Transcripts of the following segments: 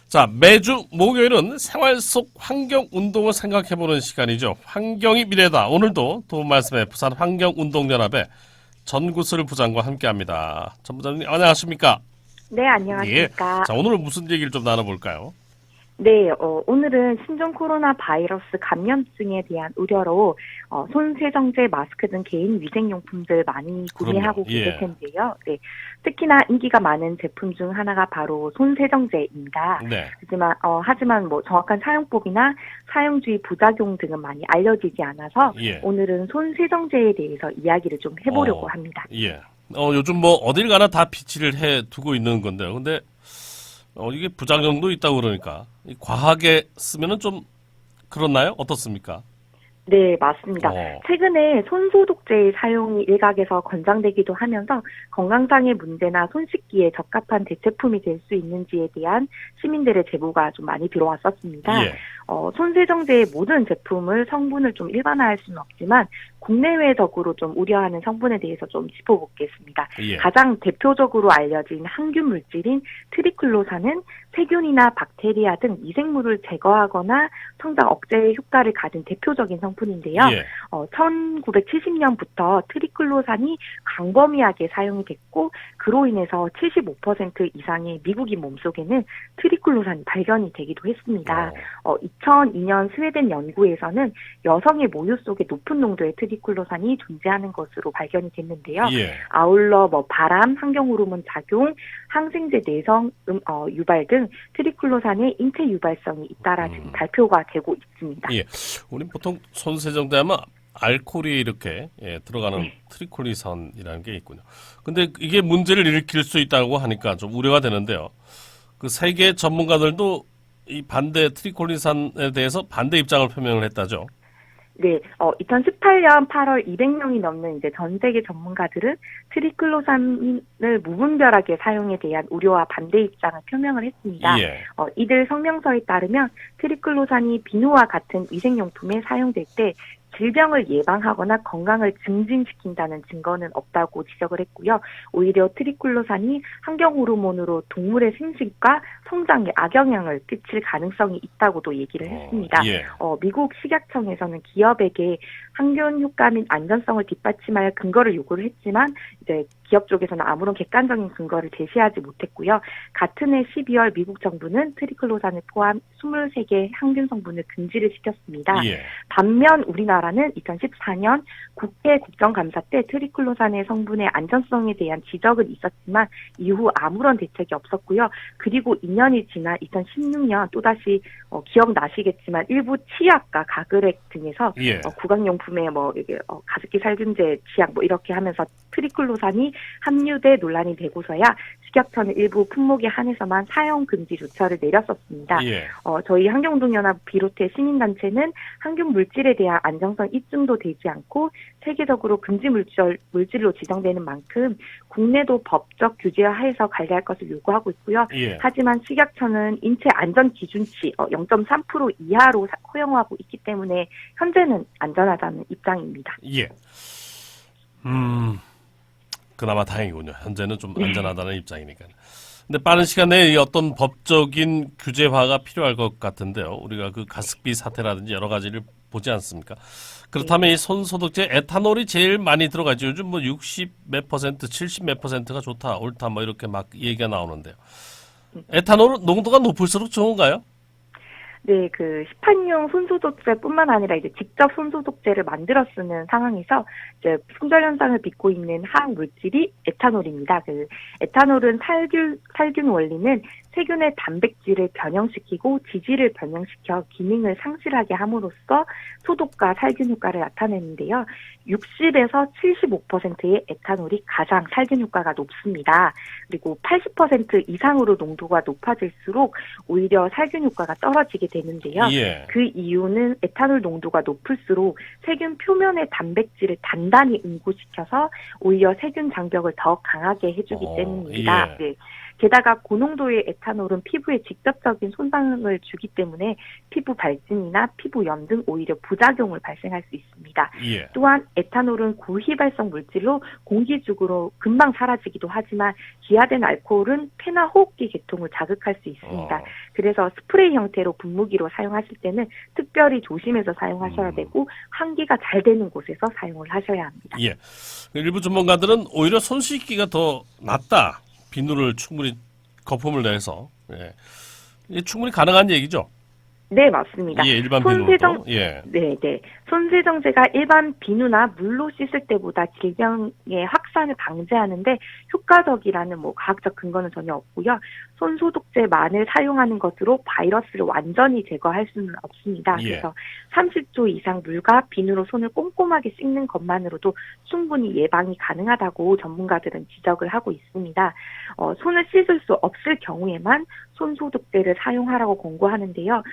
자, 매주 목요일은 생활 속 환경 운동을 생각해보는 시간이죠. 환경이 미래다. 오늘도 도움 말씀에 부산 환경운동연합의 전구슬 부장과 함께합니다. 전 부장님 안녕하십니까? 네, 예. 안녕하십니까. 자, 오늘은 무슨 얘기를 좀 나눠볼까요? 네, 오늘은 신종 코로나 바이러스 감염증에 대한 우려로 손 세정제, 마스크 등 개인 위생용품들 많이 구매하고 그럼요. 예. 계실 텐데요. 네, 특히나 인기가 많은 제품 중 하나가 바로 손 세정제입니다. 네. 하지만 뭐 정확한 사용법이나 사용 주의 부작용 등은 많이 알려지지 않아서 예. 오늘은 손 세정제에 대해서 이야기를 좀 해보려고 합니다. 예. 요즘 뭐 어딜 가나 다 비치를 해 두고 있는 건데요. 근데 이게 부작용도 있다고 그러니까 과하게 쓰면은 좀 그렇나요? 어떻습니까? 네, 맞습니다. 어. 최근에 손소독제의 사용이 일각에서 권장되기도 하면서 건강상의 문제나 손 씻기에 적합한 대체품이 될 수 있는지에 대한 시민들의 제보가 좀 많이 들어왔었습니다. 예. 손세정제의 모든 제품을 성분을 좀 일반화할 수는 없지만 국내외적으로 좀 우려하는 성분에 대해서 좀 짚어보겠습니다. 예. 가장 대표적으로 알려진 항균 물질인 트리클로산은 세균이나 박테리아 등 미생물을 제거하거나 성장 억제 효과를 가진 대표적인 성분인데요. 예. 1970년부터 트리클로산이 광범위하게 사용이 됐고 그로 인해서 75% 이상의 미국인 몸속에는 트리클로산이 발견이 되기도 했습니다. 2002년 스웨덴 연구에서는 여성의 모유 속에 높은 농도의 트리클로산이 존재하는 것으로 발견이 됐는데요. 예. 아울러 바람, 환경호르몬 작용, 항생제 내성 유발 등 트리클로산의 인체 유발성이 잇따라 지금 발표가 되고 있습니다. 예. 우리 보통 손세정제 하면 알코올이 이렇게 들어가는 네. 트리콜리산이라는 게 있군요. 근데 이게 문제를 일으킬 수 있다고 하니까 좀 우려가 되는데요. 그 세계 전문가들도 이 반대 트리콜리산에 대해서 반대 입장을 표명을 했다죠. 네, 2018년 8월 200명이 넘는 이제 전 세계 전문가들은 트리클로산을 무분별하게 사용에 대한 우려와 반대 입장을 표명을 했습니다. 예. 이들 성명서에 따르면 트리클로산이 비누와 같은 위생용품에 사용될 때 질병을 예방하거나 건강을 증진시킨다는 증거는 없다고 지적을 했고요. 오히려 트리클로산이 환경 호르몬으로 동물의 생식과 성장에 악영향을 끼칠 가능성이 있다고도 얘기를 했습니다. 예. 미국 식약청에서는 기업에게 항균 효과 및 안전성을 뒷받침하여 근거를 요구를 했지만 이제 기업 쪽에서는 아무런 객관적인 근거를 제시하지 못했고요. 같은 해 12월 미국 정부는 트리클로산을 포함 23개 항균 성분을 금지를 시켰습니다. 예. 반면 우리나라는 2014년 국회 국정감사 때 트리클로산의 성분의 안전성에 대한 지적은 있었지만 이후 아무런 대책이 없었고요. 그리고 2년이 지난 2016년 또다시 기억나시겠지만 일부 치약과 가글액 등에서 예. 구강용품에 이게 가습기 살균제 치약 이렇게 하면서 트리클로산이 함유돼 논란이 되고서야 식약처는 일부 품목에 한해서만 사용 금지 조처를 내렸었습니다. 예. 저희 환경운동연합 비롯해 시민단체는 항균 물질에 대한 안정성 입증도 되지 않고 세계적으로 금지 물질로 지정되는 만큼 국내도 법적 규제 하에서 관리할 것을 요구하고 있고요. 예. 하지만 식약처는 인체 안전 기준치 0.3% 이하로 허용하고 있기 때문에 현재는 안전하다는 입장입니다. 예. 그나마 다행이군요. 현재는 좀 안전하다는 입장이니까. 근데 빠른 시간 내에 어떤 법적인 규제화가 필요할 것 같은데요. 우리가 그 가습기 사태라든지 여러 가지를 보지 않습니까? 그렇다면 이 손소독제 에탄올이 제일 많이 들어가죠. 요즘 60 몇 퍼센트, 70 몇 퍼센트가 좋다, 옳다 이렇게 막 얘기가 나오는데요. 에탄올 농도가 높을수록 좋은가요? 네, 시판용 손소독제뿐만 아니라 이제 직접 손소독제를 만들어 쓰는 상황에서 이제 품절 현상을 빚고 있는 화학 물질이 에탄올입니다. 에탄올은 살균 원리는 세균의 단백질을 변형시키고 지질을 변형시켜 기능을 상실하게 함으로써 소독과 살균 효과를 나타내는데요. 60에서 75%의 에탄올이 가장 살균 효과가 높습니다. 그리고 80% 이상으로 농도가 높아질수록 오히려 살균 효과가 떨어지게 되는데요. 예. 그 이유는 에탄올 농도가 높을수록 세균 표면의 단백질을 단단히 응고시켜서 오히려 세균 장벽을 더 강하게 해주기 때문입니다. 예. 네. 게다가 고농도의 에탄올은 피부에 직접적인 손상을 주기 때문에 피부 발진이나 피부염 등 오히려 부작용을 발생할 수 있습니다. 예. 또한 에탄올은 고휘발성 물질로 공기 중으로 금방 사라지기도 하지만 기화된 알코올은 폐나 호흡기 계통을 자극할 수 있습니다. 그래서 스프레이 형태로 분무기로 사용하실 때는 특별히 조심해서 사용하셔야 되고 환기가 잘 되는 곳에서 사용을 하셔야 합니다. 예. 일부 전문가들은 오히려 손 씻기가 더 낫다. 비누를 충분히 거품을 내서. 예. 이게 충분히 가능한 얘기죠? 네, 맞습니다. 예, 일반 손세정, 비누로도. 예. 네. 손세정제가 일반 비누나 물로 씻을 때보다 질병의 확산을 방지하는데 효과적이라는 과학적 근거는 전혀 없고요. 손소독제만을 사용하는 것으로 바이러스를 완전히 제거할 수는 없습니다. 예. 그래서 30초 이상 물과 비누로 손을 꼼꼼하게 씻는 것만으로도 충분히 예방이 가능하다고 전문가들은 지적을 하고 있습니다. 손을 씻을 수 없을 경우에만 손소독제를 사용하라고 권고하는데요.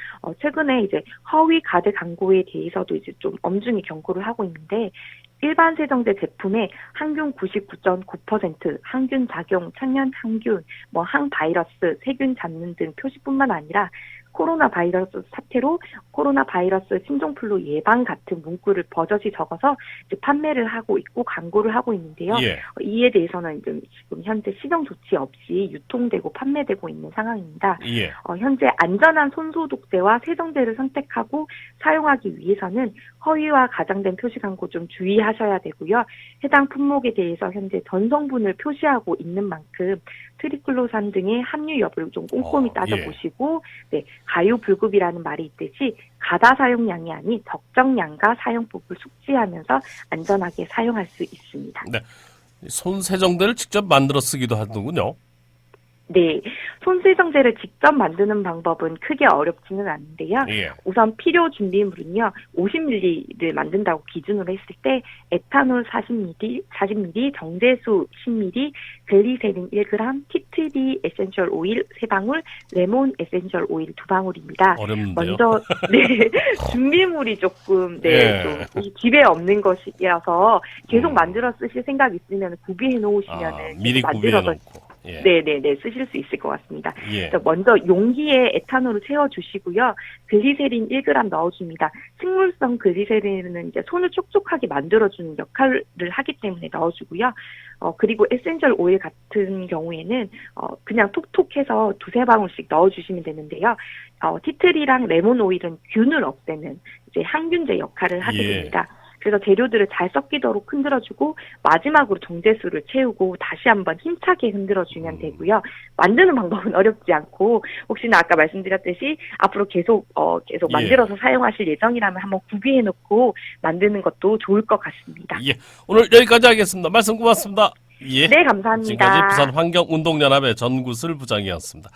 최근에 이제 허위 가드 광고에 대해서도 이제 좀 엄중히 경고를 하고 있는데 일반 세정제 제품에 항균 99.9%, 항균 작용, 천연 항균, 항바이러스, 세균 잡는 등 표시뿐만 아니라 코로나 바이러스 사태로 코로나 바이러스 신종플루 예방 같은 문구를 버젓이 적어서 이제 판매를 하고 있고 광고를 하고 있는데요. 예. 이에 대해서는 지금 현재 시정 조치 없이 유통되고 판매되고 있는 상황입니다. 예. 현재 안전한 손소독제와 세정제를 선택하고 사용하기 위해서는 허위와 가장된 표시 광고 좀 주의하셔야 되고요. 해당 품목에 대해서 현재 전성분을 표시하고 있는 만큼 트리클로산 등의 함유 여부를 좀 꼼꼼히 따져보시고 가유불급이라는 말이 있듯이 가다 사용량이 아닌 적정량과 사용법을 숙지하면서 안전하게 사용할 수 있습니다. 네. 손 세정제를 직접 만들어 쓰기도 하는군요. 네, 손세정제를 직접 만드는 방법은 크게 어렵지는 않은데요. 예. 우선 필요 준비물은요, 50ml를 만든다고 기준으로 했을 때 에탄올 40ml, 정제수 10ml, 글리세린 1g, 티트리 에센셜 오일 3방울, 레몬 에센셜 오일 2방울입니다. 어렵는데요. 먼저 준비물이 조금 좀 집에 없는 것이라서 계속 만들어 쓰실 생각 있으면 구비해 놓으시면은 미리 구비해 놓고. 네, 쓰실 수 있을 것 같습니다. 예. 먼저 용기에 에탄올을 채워주시고요. 글리세린 1g 넣어줍니다. 식물성 글리세린은 이제 손을 촉촉하게 만들어주는 역할을 하기 때문에 넣어주고요. 그리고 에센셜 오일 같은 경우에는 그냥 톡톡해서 2-3방울씩 넣어주시면 되는데요. 티트리랑 레몬 오일은 균을 없애는 이제 항균제 역할을 하게 됩니다. 그래서 재료들을 잘 섞이도록 흔들어주고 마지막으로 정제수를 채우고 다시 한번 힘차게 흔들어주면 되고요. 만드는 방법은 어렵지 않고 혹시나 아까 말씀드렸듯이 앞으로 계속 만들어서 사용하실 예정이라면 한번 구비해놓고 만드는 것도 좋을 것 같습니다. 예, 오늘 여기까지 하겠습니다. 말씀 고맙습니다. 예. 네, 감사합니다. 지금까지 부산환경운동연합의 전구슬 부장이었습니다.